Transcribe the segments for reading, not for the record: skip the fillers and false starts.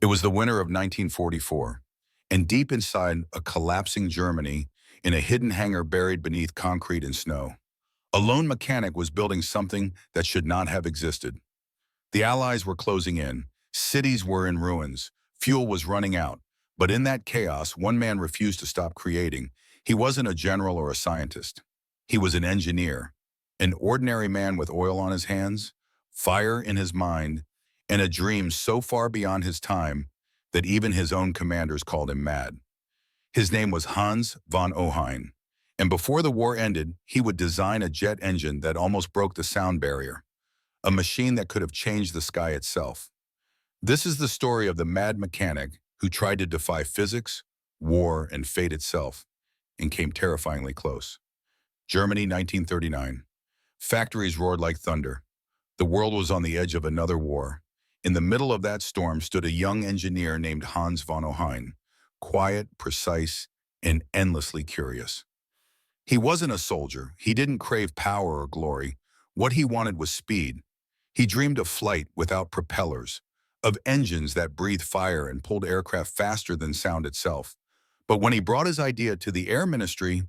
It was the winter of 1944, and deep inside a collapsing Germany, in a hidden hangar buried beneath concrete and snow, a lone mechanic was building something that should not have existed. The Allies were closing in, cities were in ruins, fuel was running out, but in that chaos, one man refused to stop creating. He wasn't a general or a scientist. He was an engineer, an ordinary man with oil on his hands, fire in his mind, and a dream so far beyond his time that even his own commanders called him mad. His name was Hans von Ohain, and before the war ended, he would design a jet engine that almost broke the sound barrier, a machine that could have changed the sky itself. This is the story of the mad mechanic who tried to defy physics, war, and fate itself, and came terrifyingly close. Germany, 1939. Factories roared like thunder. The world was on the edge of another war. In the middle of that storm stood a young engineer named Hans von Ohain, quiet, precise, and endlessly curious. He wasn't a soldier. He didn't crave power or glory. What he wanted was speed. He dreamed of flight without propellers, of engines that breathed fire and pulled aircraft faster than sound itself. But when he brought his idea to the Air Ministry,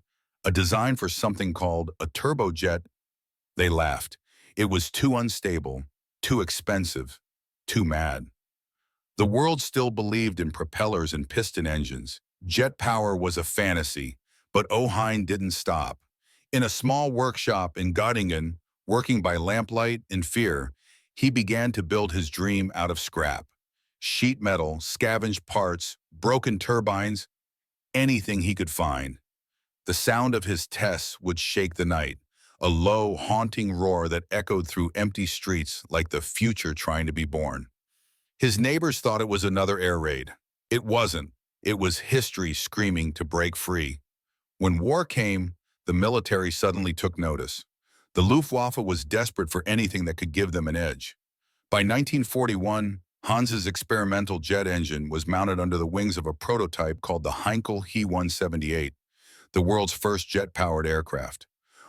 a design for something called a turbojet, they laughed. It was too unstable, too expensive, too mad. The world still believed in propellers and piston engines. Jet power was a fantasy, but Ohain didn't stop. In a small workshop in Göttingen, working by lamplight and fear, he began to build his dream out of scrap. Sheet metal, scavenged parts, broken turbines, anything he could find. The sound of his tests would shake the night, a low, haunting roar that echoed through empty streets like the future trying to be born. His neighbors thought it was another air raid. It wasn't. It was history screaming to break free. When war came, the military suddenly took notice. The Luftwaffe was desperate for anything that could give them an edge. By 1941, Hans's experimental jet engine was mounted under the wings of a prototype called the Heinkel He-178, the world's first jet-powered aircraft.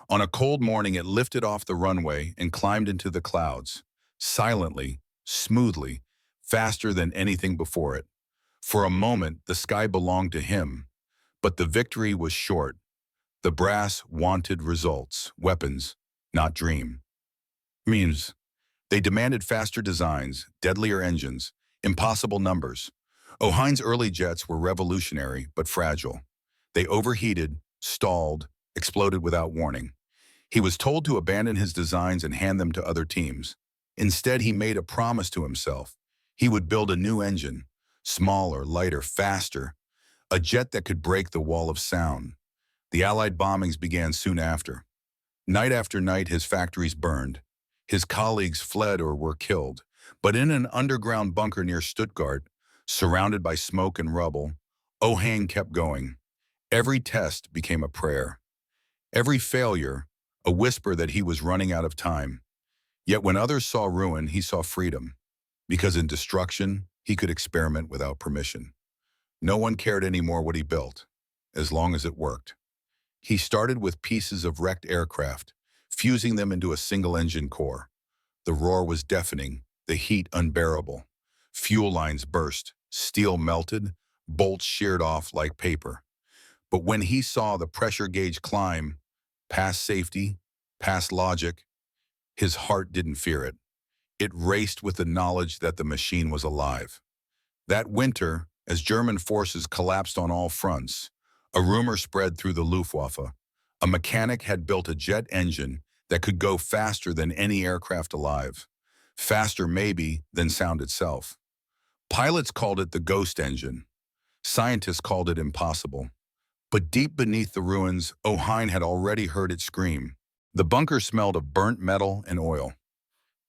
On a cold morning, it lifted off the runway and climbed into the clouds, silently, smoothly, faster than anything before it. For a moment, the sky belonged to him, but the victory was short. The brass wanted results, weapons, not dream. Means they demanded faster designs, deadlier engines, impossible numbers. Ohain's early jets were revolutionary but fragile. They overheated, stalled, exploded without warning. He was told to abandon his designs and hand them to other teams. Instead, he made a promise to himself. He would build a new engine, smaller, lighter, faster, a jet that could break the wall of sound. The Allied bombings began soon after. Night after night, his factories burned. His colleagues fled or were killed. But in an underground bunker near Stuttgart, surrounded by smoke and rubble, Ohain kept going. Every test became a prayer. Every failure, a whisper that he was running out of time. Yet when others saw ruin, he saw freedom. Because in destruction, he could experiment without permission. No one cared anymore what he built, as long as it worked. He started with pieces of wrecked aircraft, fusing them into a single engine core. The roar was deafening, the heat unbearable. Fuel lines burst, steel melted, bolts sheared off like paper. But when he saw the pressure gauge climb, past safety, past logic, his heart didn't fear it. It raced with the knowledge that the machine was alive. That winter, as German forces collapsed on all fronts, a rumor spread through the Luftwaffe. A mechanic had built a jet engine that could go faster than any aircraft alive. Faster, maybe, than sound itself. Pilots called it the ghost engine. Scientists called it impossible. But deep beneath the ruins, Ohain had already heard it scream. The bunker smelled of burnt metal and oil.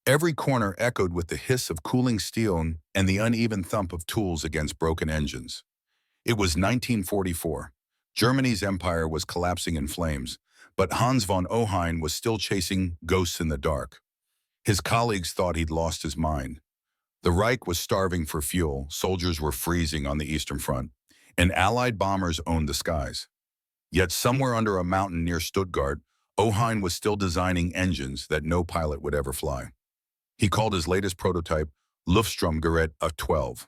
Every corner echoed with the hiss of cooling steel and the uneven thump of tools against broken engines. It was 1944. Germany's empire was collapsing in flames, but Hans von Ohain was still chasing ghosts in the dark. His colleagues thought he'd lost his mind. The Reich was starving for fuel, soldiers were freezing on the Eastern Front, and Allied bombers owned the skies. Yet somewhere under a mountain near Stuttgart, Ohain was still designing engines that no pilot would ever fly. He called his latest prototype Luftstromgerät F-12.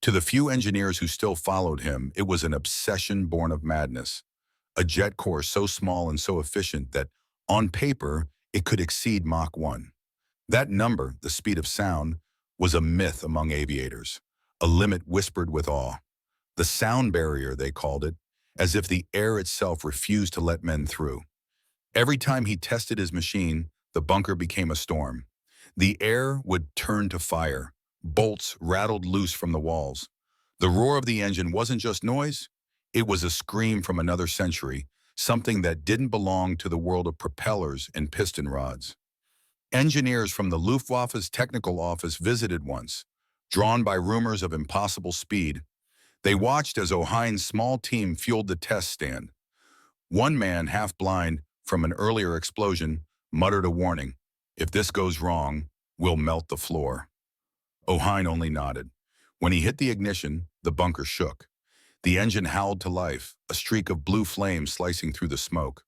To the few engineers who still followed him, it was an obsession born of madness. A jet core so small and so efficient that, on paper, it could exceed Mach 1. That number, the speed of sound, was a myth among aviators, a limit whispered with awe. The sound barrier, they called it, as if the air itself refused to let men through. Every time he tested his machine, the bunker became a storm. The air would turn to fire. Bolts rattled loose from the walls. The roar of the engine wasn't just noise, it was a scream from another century, something that didn't belong to the world of propellers and piston rods. Engineers from the Luftwaffe's technical office visited once. Drawn by rumors of impossible speed, they watched as O'Hine's small team fueled the test stand. One man, half blind from an earlier explosion, muttered a warning. "If this goes wrong, we'll melt the floor." O'Hine only nodded. When he hit the ignition, the bunker shook. The engine howled to life, a streak of blue flame slicing through the smoke.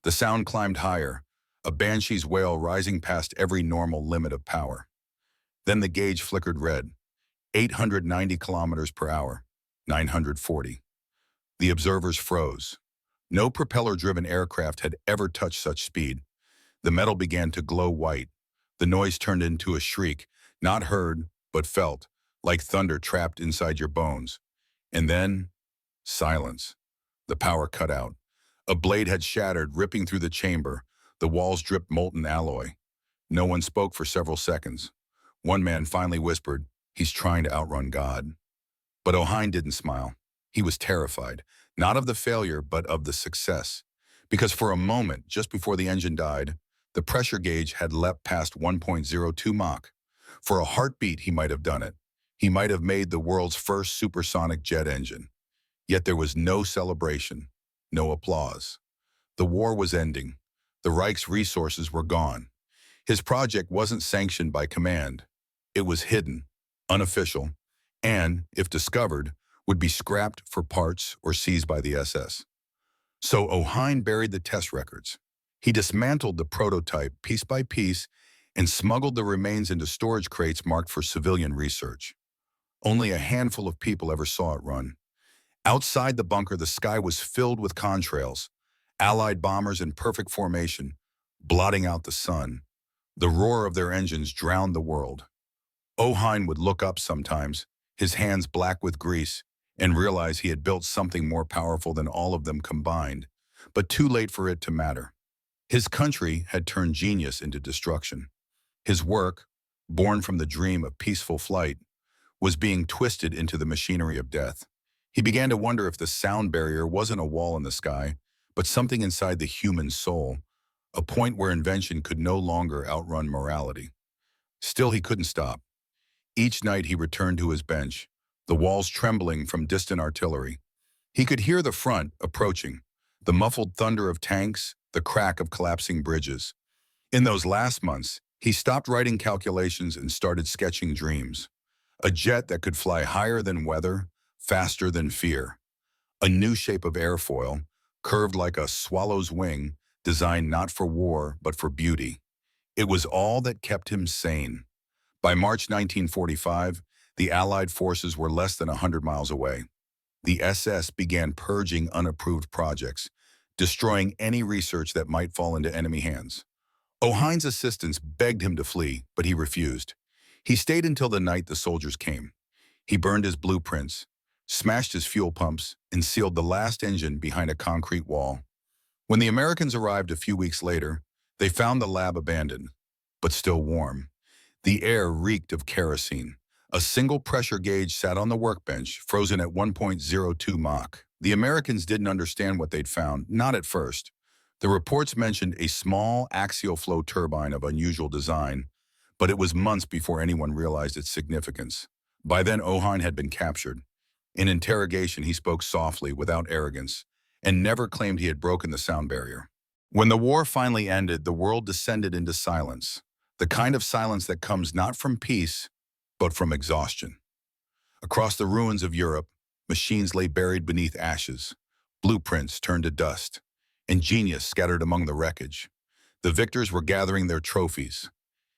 The sound climbed higher, a banshee's wail rising past every normal limit of power. Then the gauge flickered red. 890 kilometers per hour, 940. The observers froze. No propeller-driven aircraft had ever touched such speed. The metal began to glow white. The noise turned into a shriek, not heard, but felt, like thunder trapped inside your bones. And then, silence. The power cut out. A blade had shattered, ripping through the chamber. The walls dripped molten alloy. No one spoke for several seconds. One man finally whispered, "He's trying to outrun God." But O'Hine didn't smile. He was terrified, not of the failure, but of the success. Because for a moment, just before the engine died, the pressure gauge had leapt past 1.02 Mach. For a heartbeat, he might have done it. He might have made the world's first supersonic jet engine. Yet there was no celebration, no applause. The war was ending. The Reich's resources were gone. His project wasn't sanctioned by command. It was hidden, unofficial, and, if discovered, would be scrapped for parts or seized by the SS. So O'Hine buried the test records. He dismantled the prototype piece by piece and smuggled the remains into storage crates marked for civilian research. Only a handful of people ever saw it run. Outside the bunker, the sky was filled with contrails, Allied bombers in perfect formation, blotting out the sun. The roar of their engines drowned the world. O'Hine would look up sometimes, his hands black with grease, and realize he had built something more powerful than all of them combined, but too late for it to matter. His country had turned genius into destruction. His work, born from the dream of peaceful flight, was being twisted into the machinery of death. He began to wonder if the sound barrier wasn't a wall in the sky, but something inside the human soul, a point where invention could no longer outrun morality. Still, he couldn't stop. Each night he returned to his bench, the walls trembling from distant artillery. He could hear the front approaching, the muffled thunder of tanks, the crack of collapsing bridges. In those last months, he stopped writing calculations and started sketching dreams. A jet that could fly higher than weather, faster than fear. A new shape of airfoil, curved like a swallow's wing, designed not for war but for beauty. It was all that kept him sane. By March 1945, the Allied forces were less than 100 miles away. The SS began purging unapproved projects, destroying any research that might fall into enemy hands. O'Hine's assistants begged him to flee, but he refused. He stayed until the night the soldiers came. He burned his blueprints, smashed his fuel pumps, and sealed the last engine behind a concrete wall. When the Americans arrived a few weeks later, they found the lab abandoned, but still warm. The air reeked of kerosene. A single pressure gauge sat on the workbench, frozen at 1.02 Mach. The Americans didn't understand what they'd found, not at first. The reports mentioned a small axial flow turbine of unusual design, but it was months before anyone realized its significance. By then, O'Hine had been captured. In interrogation, he spoke softly, without arrogance, and never claimed he had broken the sound barrier. When the war finally ended, the world descended into silence, the kind of silence that comes not from peace, but from exhaustion. Across the ruins of Europe, machines lay buried beneath ashes, blueprints turned to dust, and genius scattered among the wreckage. The victors were gathering their trophies,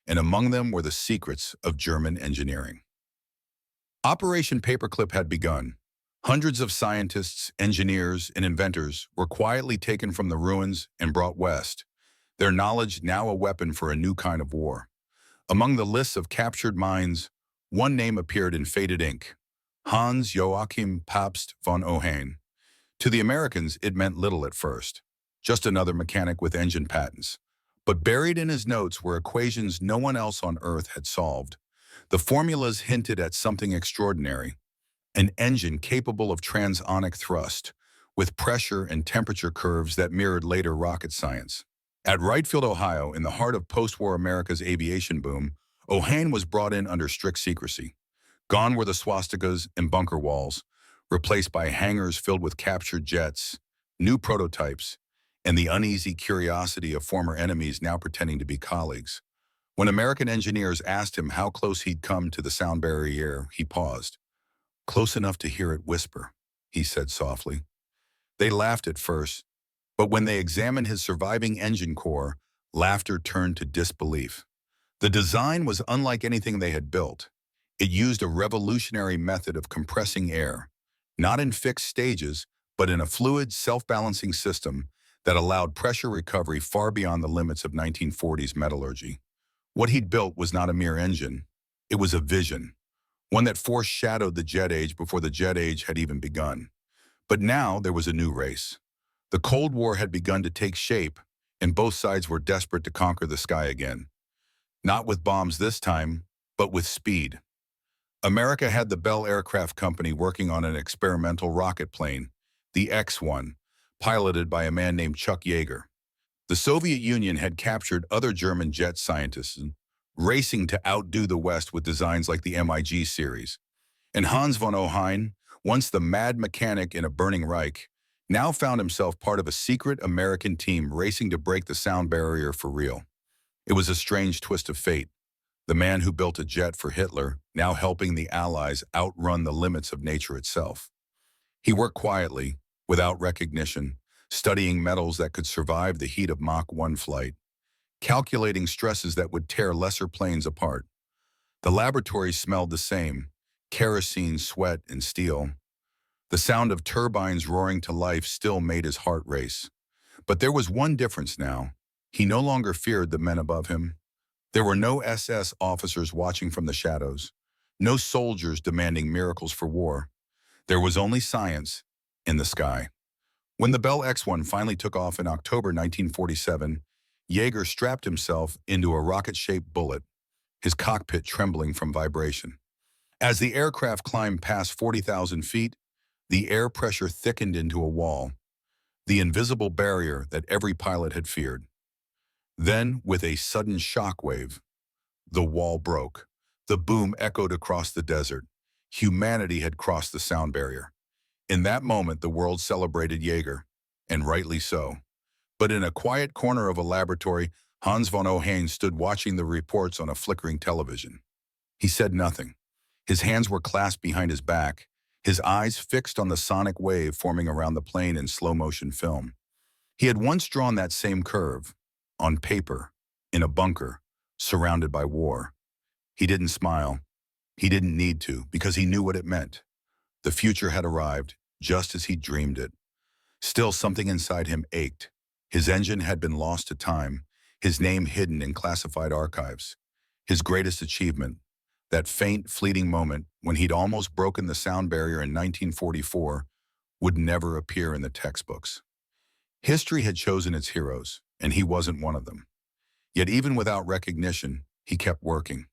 and among them were the secrets of German engineering. Operation Paperclip had begun. Hundreds of scientists, engineers, and inventors were quietly taken from the ruins and brought west, their knowledge now a weapon for a new kind of war. Among the lists of captured minds, one name appeared in faded ink: Hans Joachim Pabst von Ohain. To the Americans, it meant little at first, just another mechanic with engine patents. But buried in his notes were equations no one else on Earth had solved. The formulas hinted at something extraordinary: an engine capable of transonic thrust, with pressure and temperature curves that mirrored later rocket science. At Wright Field, Ohio, in the heart of post-war America's aviation boom, Ohain was brought in under strict secrecy. Gone were the swastikas and bunker walls, replaced by hangars filled with captured jets, new prototypes, and the uneasy curiosity of former enemies now pretending to be colleagues. When American engineers asked him how close he'd come to the sound barrier, he paused. "Close enough to hear it whisper," he said softly. They laughed at first, but when they examined his surviving engine core, laughter turned to disbelief. The design was unlike anything they had built. It used a revolutionary method of compressing air, not in fixed stages, but in a fluid, self-balancing system that allowed pressure recovery far beyond the limits of 1940s metallurgy. What he'd built was not a mere engine. It was a vision, one that foreshadowed the jet age before the jet age had even begun. But now there was a new race. The Cold War had begun to take shape, and both sides were desperate to conquer the sky again. Not with bombs this time, but with speed. America had the Bell Aircraft Company working on an experimental rocket plane, the X-1, piloted by a man named Chuck Yeager. The Soviet Union had captured other German jet scientists, racing to outdo the West with designs like the MiG series. And Hans von Ohain, once the mad mechanic in a burning Reich, now found himself part of a secret American team racing to break the sound barrier for real. It was a strange twist of fate. The man who built a jet for Hitler, now helping the Allies outrun the limits of nature itself. He worked quietly, without recognition, studying metals that could survive the heat of Mach 1 flight, calculating stresses that would tear lesser planes apart. The laboratory smelled the same: kerosene, sweat, and steel. The sound of turbines roaring to life still made his heart race. But there was one difference now. He no longer feared the men above him. There were no SS officers watching from the shadows, no soldiers demanding miracles for war. There was only science in the sky. When the Bell X-1 finally took off in October 1947, Yeager strapped himself into a rocket-shaped bullet, his cockpit trembling from vibration. As the aircraft climbed past 40,000 feet, the air pressure thickened into a wall, the invisible barrier that every pilot had feared. Then, with a sudden shockwave, the wall broke. The boom echoed across the desert. Humanity had crossed the sound barrier. In that moment, the world celebrated Yeager, and rightly so. But in a quiet corner of a laboratory, Hans von Ohain stood watching the reports on a flickering television. He said nothing. His hands were clasped behind his back, his eyes fixed on the sonic wave forming around the plane in slow-motion film. He had once drawn that same curve, on paper, in a bunker, surrounded by war. He didn't smile. He didn't need to, because he knew what it meant. The future had arrived, just as he dreamed it. Still, something inside him ached. His engine had been lost to time, his name hidden in classified archives. His greatest achievement, that faint, fleeting moment when he'd almost broken the sound barrier in 1944, would never appear in the textbooks. History had chosen its heroes, and he wasn't one of them. Yet even without recognition, he kept working.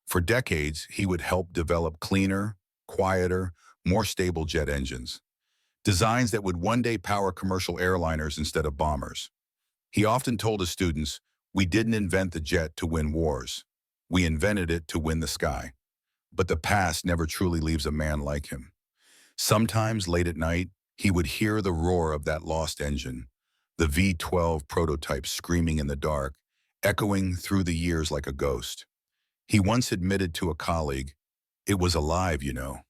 For decades, he would help develop cleaner, quieter, more stable jet engines, designs that would one day power commercial airliners instead of bombers. He often told his students, "We didn't invent the jet to win wars. We invented it to win the sky." But the past never truly leaves a man like him. Sometimes, late at night, he would hear the roar of that lost engine, the V-12 prototype screaming in the dark, echoing through the years like a ghost. He once admitted to a colleague, "It was alive, you know.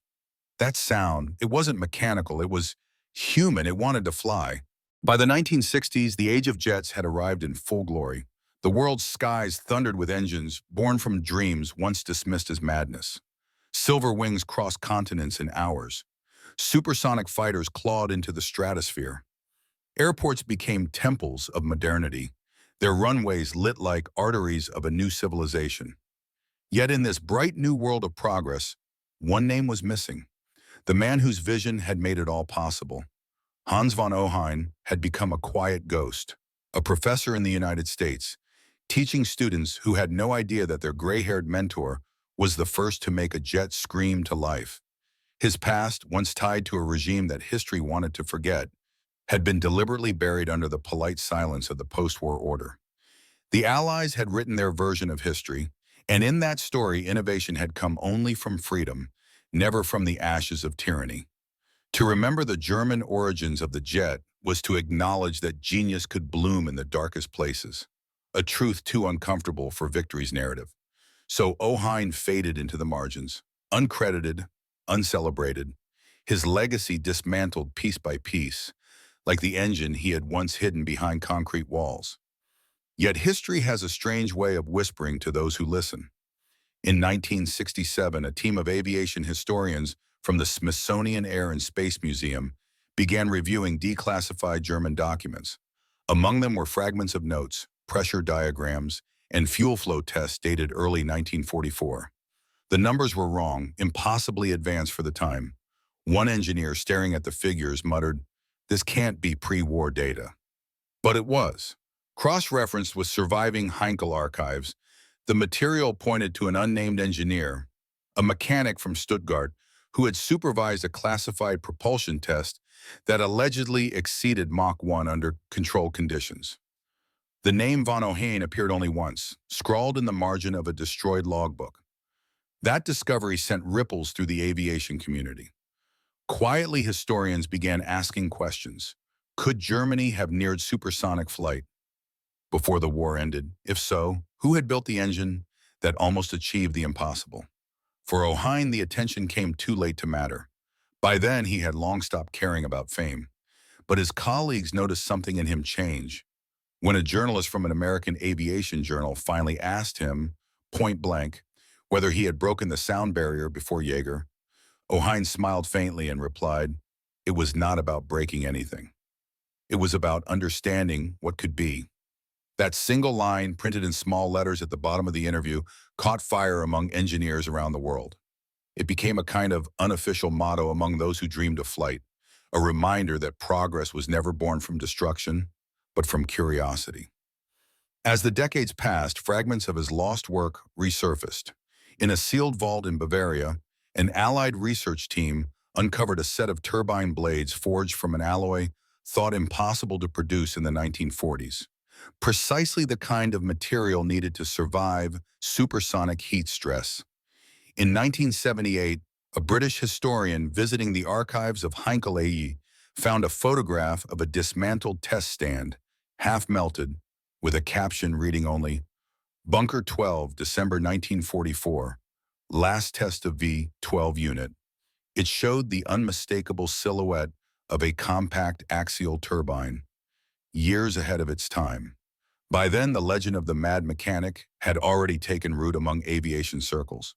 That sound, it wasn't mechanical, it was human, it wanted to fly." By the 1960s, the age of jets had arrived in full glory. The world's skies thundered with engines born from dreams once dismissed as madness. Silver wings crossed continents in hours. Supersonic fighters clawed into the stratosphere. Airports became temples of modernity, their runways lit like arteries of a new civilization. Yet in this bright new world of progress, one name was missing. The man whose vision had made it all possible. Hans von Ohain had become a quiet ghost, a professor in the United States, teaching students who had no idea that their gray-haired mentor was the first to make a jet scream to life. His past, once tied to a regime that history wanted to forget, had been deliberately buried under the polite silence of the post-war order. The Allies had written their version of history, and in that story, innovation had come only from freedom, never from the ashes of tyranny. To remember the German origins of the jet was to acknowledge that genius could bloom in the darkest places, a truth too uncomfortable for victory's narrative. So Ohain faded into the margins, uncredited, uncelebrated, his legacy dismantled piece by piece, like the engine he had once hidden behind concrete walls. Yet history has a strange way of whispering to those who listen. In 1967, a team of aviation historians from the Smithsonian Air and Space Museum began reviewing declassified German documents. Among them were fragments of notes, pressure diagrams, and fuel flow tests dated early 1944. The numbers were wrong, impossibly advanced for the time. One engineer staring at the figures muttered, "This can't be pre-war data." But it was. Cross-referenced with surviving Heinkel archives, the material pointed to an unnamed engineer, a mechanic from Stuttgart, who had supervised a classified propulsion test that allegedly exceeded Mach 1 under controlled conditions. The name von Ohain appeared only once, scrawled in the margin of a destroyed logbook. That discovery sent ripples through the aviation community. Quietly, historians began asking questions. Could Germany have neared supersonic flight before the war ended? If so, who had built the engine that almost achieved the impossible? For Ohain, the attention came too late to matter. By then, he had long stopped caring about fame. But his colleagues noticed something in him change. When a journalist from an American aviation journal finally asked him, point blank, whether he had broken the sound barrier before Jaeger, Ohain smiled faintly and replied, "It was not about breaking anything. It was about understanding what could be." That single line, printed in small letters at the bottom of the interview, caught fire among engineers around the world. It became a kind of unofficial motto among those who dreamed of flight, a reminder that progress was never born from destruction, but from curiosity. As the decades passed, fragments of his lost work resurfaced. In a sealed vault in Bavaria, an Allied research team uncovered a set of turbine blades forged from an alloy thought impossible to produce in the 1940s. Precisely the kind of material needed to survive supersonic heat stress. In 1978, a British historian visiting the archives of Heinkel AE found a photograph of a dismantled test stand, half melted, with a caption reading only, "Bunker 12, December 1944, last test of V-12 unit." It showed the unmistakable silhouette of a compact axial turbine, years ahead of its time. By then, the legend of the mad mechanic had already taken root among aviation circles.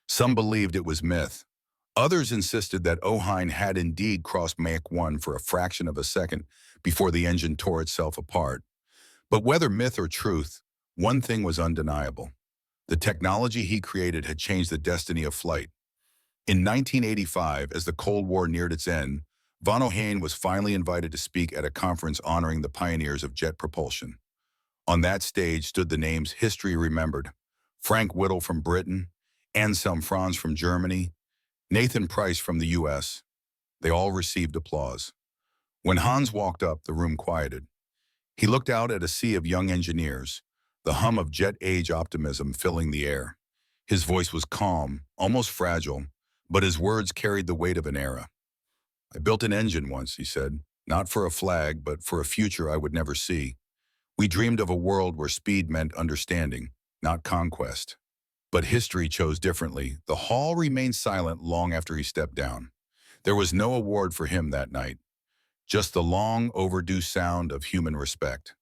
Some believed it was myth. Others insisted that Ohain had indeed crossed Mach 1 for a fraction of a second before the engine tore itself apart. But whether myth or truth, one thing was undeniable. The technology he created had changed the destiny of flight. In 1985, as the Cold War neared its end, von Ohain was finally invited to speak at a conference honoring the pioneers of jet propulsion. On that stage stood the names history remembered: Frank Whittle from Britain, Anselm Franz from Germany, Nathan Price from the US. They all received applause. When Hans walked up, the room quieted. He looked out at a sea of young engineers, the hum of jet-age optimism filling the air. His voice was calm, almost fragile, but his words carried the weight of an era. "I built an engine once," he said, "not for a flag, but for a future I would never see. We dreamed of a world where speed meant understanding, not conquest." But history chose differently. The hall remained silent long after he stepped down. There was no award for him that night, just the long overdue sound of human respect.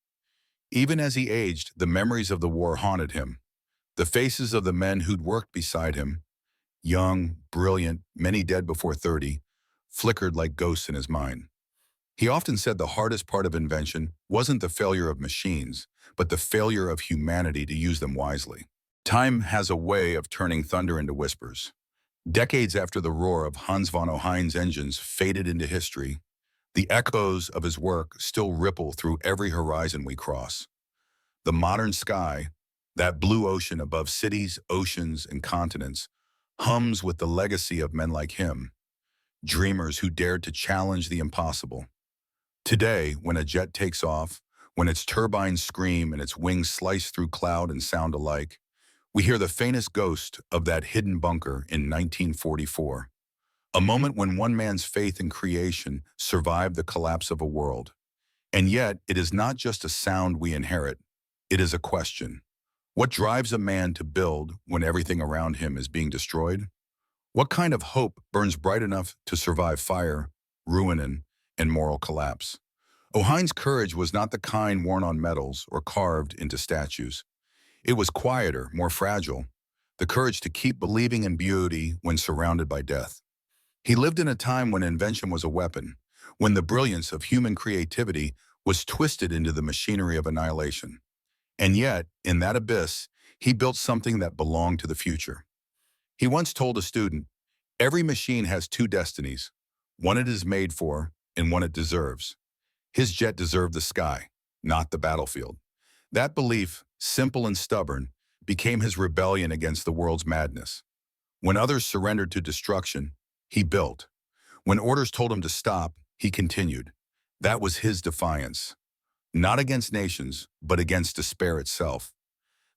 Even as he aged, the memories of the war haunted him. The faces of the men who'd worked beside him, young, brilliant, many dead before 30, flickered like ghosts in his mind. He often said the hardest part of invention wasn't the failure of machines, but the failure of humanity to use them wisely. Time has a way of turning thunder into whispers. Decades after the roar of Hans von Ohain's engines faded into history, the echoes of his work still ripple through every horizon we cross. The modern sky, that blue ocean above cities, oceans, and continents, hums with the legacy of men like him, dreamers who dared to challenge the impossible. Today, when a jet takes off, when its turbines scream and its wings slice through cloud and sound alike, we hear the faintest ghost of that hidden bunker in 1944, a moment when one man's faith in creation survived the collapse of a world. And yet, it is not just a sound we inherit, it is a question. What drives a man to build when everything around him is being destroyed? What kind of hope burns bright enough to survive fire, ruin, and moral collapse? Ohain's courage was not the kind worn on medals or carved into statues. It was quieter, more fragile, the courage to keep believing in beauty when surrounded by death. He lived in a time when invention was a weapon, when the brilliance of human creativity was twisted into the machinery of annihilation. And yet, in that abyss, he built something that belonged to the future. He once told a student, "Every machine has two destinies, one it is made for and one it deserves." His jet deserved the sky, not the battlefield. That belief, simple and stubborn, became his rebellion against the world's madness. When others surrendered to destruction, he built. When orders told him to stop, he continued. That was his defiance. Not against nations, but against despair itself.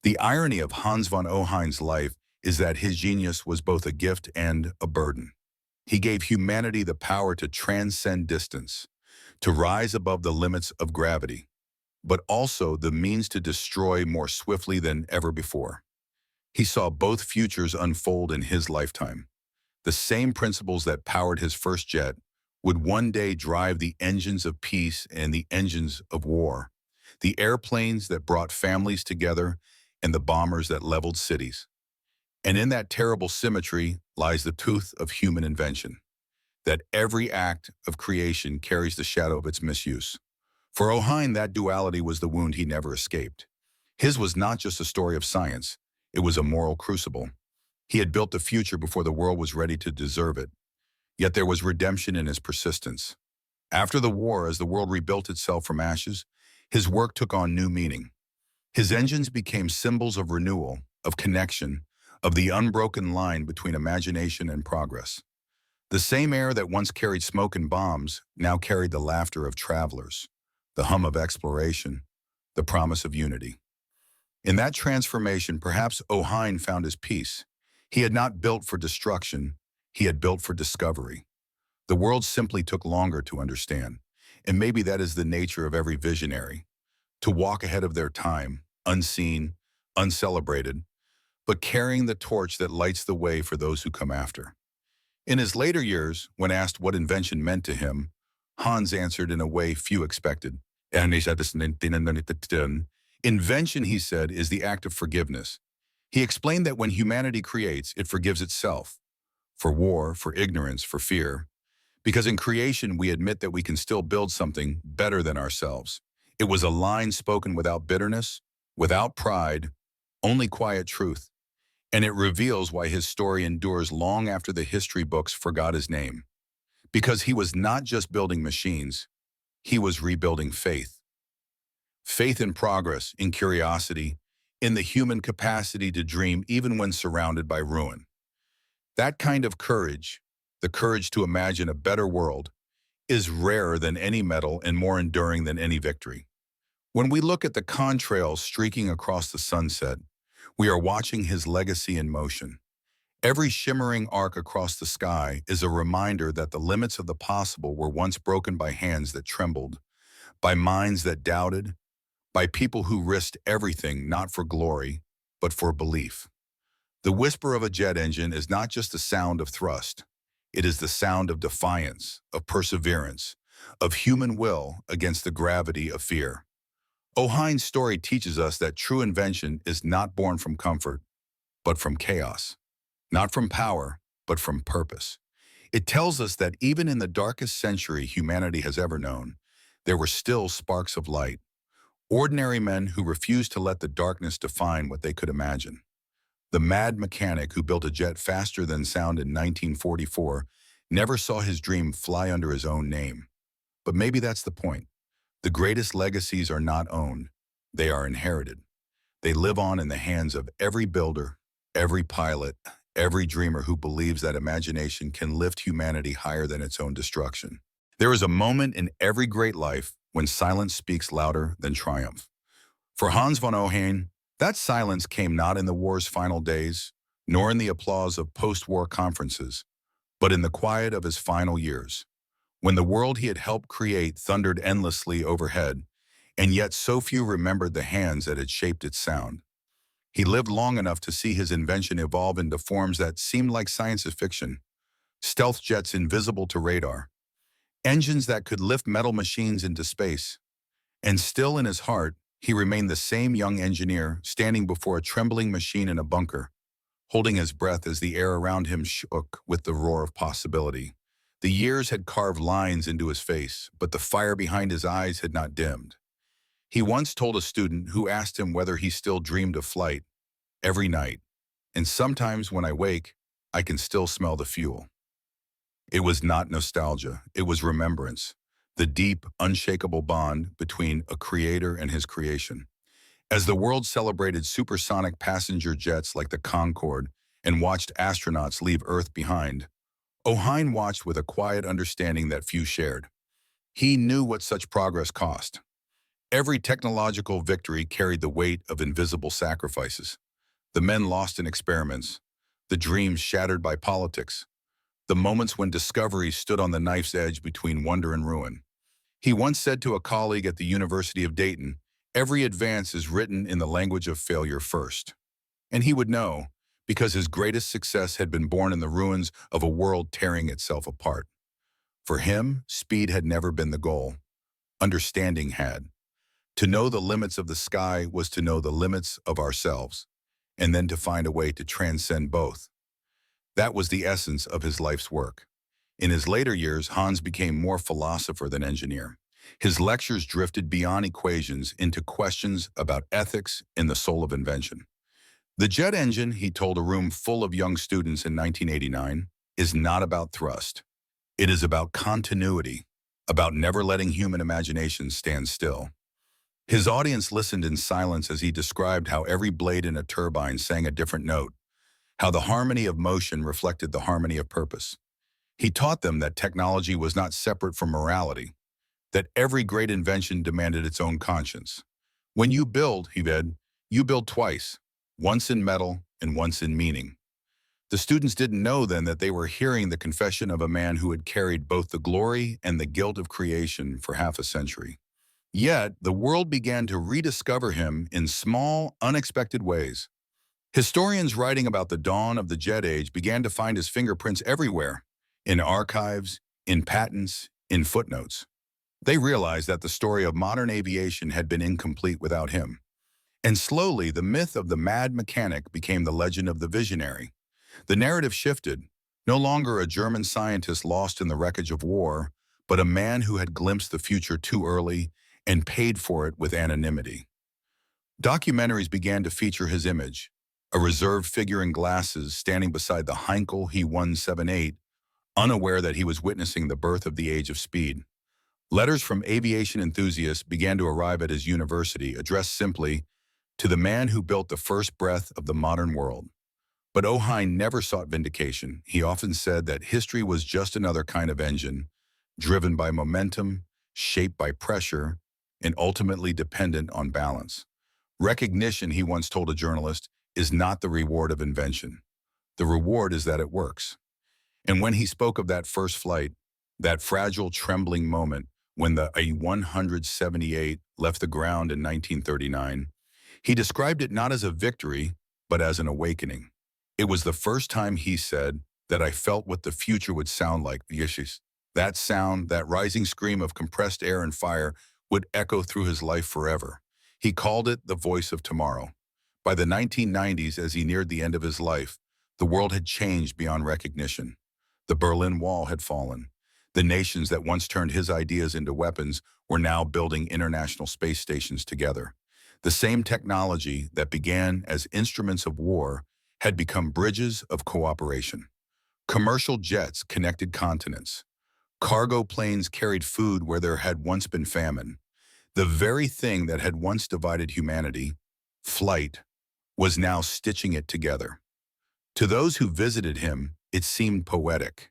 The irony of Hans von Ohain's life is that his genius was both a gift and a burden. He gave humanity the power to transcend distance, to rise above the limits of gravity, but also the means to destroy more swiftly than ever before. He saw both futures unfold in his lifetime. The same principles that powered his first jet would one day drive the engines of peace and the engines of war, the airplanes that brought families together and the bombers that leveled cities. And in that terrible symmetry lies the truth of human invention, that every act of creation carries the shadow of its misuse. For Ohain, that duality was the wound he never escaped. His was not just a story of science, it was a moral crucible. He had built the future before the world was ready to deserve it. Yet there was redemption in his persistence. After the war, as the world rebuilt itself from ashes, his work took on new meaning. His engines became symbols of renewal, of connection, of the unbroken line between imagination and progress. The same air that once carried smoke and bombs now carried the laughter of travelers, the hum of exploration, the promise of unity. In that transformation, perhaps Ohain found his peace. He had not built for destruction, he had built for discovery. The world simply took longer to understand, and maybe that is the nature of every visionary, to walk ahead of their time, unseen, uncelebrated, but carrying the torch that lights the way for those who come after. In his later years, when asked what invention meant to him, Hans answered in a way few expected. And he said, "Invention," he said, "is the act of forgiveness." He explained that when humanity creates, it forgives itself, for war, for ignorance, for fear. Because in creation, we admit that we can still build something better than ourselves. It was a line spoken without bitterness, without pride, only quiet truth. And it reveals why his story endures long after the history books forgot his name. Because he was not just building machines, he was rebuilding faith. Faith in progress, in curiosity, in the human capacity to dream even when surrounded by ruin. That kind of courage, the courage to imagine a better world, is rarer than any medal and more enduring than any victory. When we look at the contrails streaking across the sunset, we are watching his legacy in motion. Every shimmering arc across the sky is a reminder that the limits of the possible were once broken by hands that trembled, by minds that doubted, by people who risked everything not for glory, but for belief. The whisper of a jet engine is not just the sound of thrust. It is the sound of defiance, of perseverance, of human will against the gravity of fear. Ohain's story teaches us that true invention is not born from comfort, but from chaos. not from power, but from purpose. It tells us that even in the darkest century humanity has ever known, there were still sparks of light, ordinary men who refused to let the darkness define what they could imagine. The mad mechanic who built a jet faster than sound in 1944 never saw his dream fly under his own name. But maybe that's the point. The greatest legacies are not owned, they are inherited. They live on in the hands of every builder, every pilot, every dreamer who believes that imagination can lift humanity higher than its own destruction. There is a moment in every great life when silence speaks louder than triumph. For Hans von Ohain, that silence came not in the war's final days, nor in the applause of post-war conferences, but in the quiet of his final years, when the world he had helped create thundered endlessly overhead, and yet so few remembered the hands that had shaped its sound. He lived long enough to see his invention evolve into forms that seemed like science fiction: stealth jets invisible to radar, engines that could lift metal machines into space. And still in his heart, he remained the same young engineer standing before a trembling machine in a bunker, holding his breath as the air around him shook with the roar of possibility. The years had carved lines into his face, but the fire behind his eyes had not dimmed. He once told a student who asked him whether he still dreamed of flight, "Every night, and sometimes when I wake, I can still smell the fuel." It was not nostalgia, it was remembrance, the deep, unshakable bond between a creator and his creation. As the world celebrated supersonic passenger jets like the Concorde and watched astronauts leave Earth behind, Ohain watched with a quiet understanding that few shared. He knew what such progress cost. Every technological victory carried the weight of invisible sacrifices. The men lost in experiments, the dreams shattered by politics, the moments when discovery stood on the knife's edge between wonder and ruin. He once said to a colleague at the University of Dayton, "Every advance is written in the language of failure first." And he would know, because his greatest success had been born in the ruins of a world tearing itself apart. For him, speed had never been the goal. Understanding had. To know the limits of the sky was to know the limits of ourselves, and then to find a way to transcend both. That was the essence of his life's work. In his later years, Hans became more philosopher than engineer. His lectures drifted beyond equations into questions about ethics and the soul of invention. The jet engine, he told a room full of young students in 1989, is not about thrust. It is about continuity, about never letting human imagination stand still. His audience listened in silence as he described how every blade in a turbine sang a different note, how the harmony of motion reflected the harmony of purpose. He taught them that technology was not separate from morality, that every great invention demanded its own conscience. When you build, he said, you build twice, once in metal and once in meaning. The students didn't know then that they were hearing the confession of a man who had carried both the glory and the guilt of creation for half a century. Yet, the world began to rediscover him in small, unexpected ways. Historians writing about the dawn of the jet age began to find his fingerprints everywhere, in archives, in patents, in footnotes. They realized that the story of modern aviation had been incomplete without him. And slowly, the myth of the mad mechanic became the legend of the visionary. The narrative shifted, no longer a German scientist lost in the wreckage of war, but a man who had glimpsed the future too early and paid for it with anonymity. Documentaries began to feature his image, a reserved figure in glasses standing beside the Heinkel He-178, unaware that he was witnessing the birth of the age of speed. Letters from aviation enthusiasts began to arrive at his university, addressed simply, "To the man who built the first breath of the modern world." But Ohain never sought vindication. He often said that history was just another kind of engine, driven by momentum, shaped by pressure, and ultimately dependent on balance. Recognition, he once told a journalist, is not the reward of invention. The reward is that it works. And when he spoke of that first flight, that fragile, trembling moment when the A-178 left the ground in 1939, he described it not as a victory, but as an awakening. It was the first time, he said, that I felt what the future would sound like. That sound, that rising scream of compressed air and fire, would echo through his life forever. He called it the voice of tomorrow. By the 1990s, as he neared the end of his life, The world had changed beyond recognition. The Berlin Wall had fallen. The nations that once turned his ideas into weapons were now building international space stations together. The same technology that began as instruments of war had become bridges of cooperation. Commercial jets connected continents. Cargo planes carried food where there had once been famine. The very thing that had once divided humanity, flight, was now stitching it together. To those who visited him, it seemed poetic.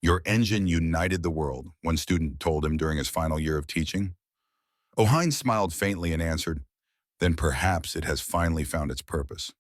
Your engine united the world, one student told him during his final year of teaching. O'Hine smiled faintly and answered, then perhaps it has finally found its purpose.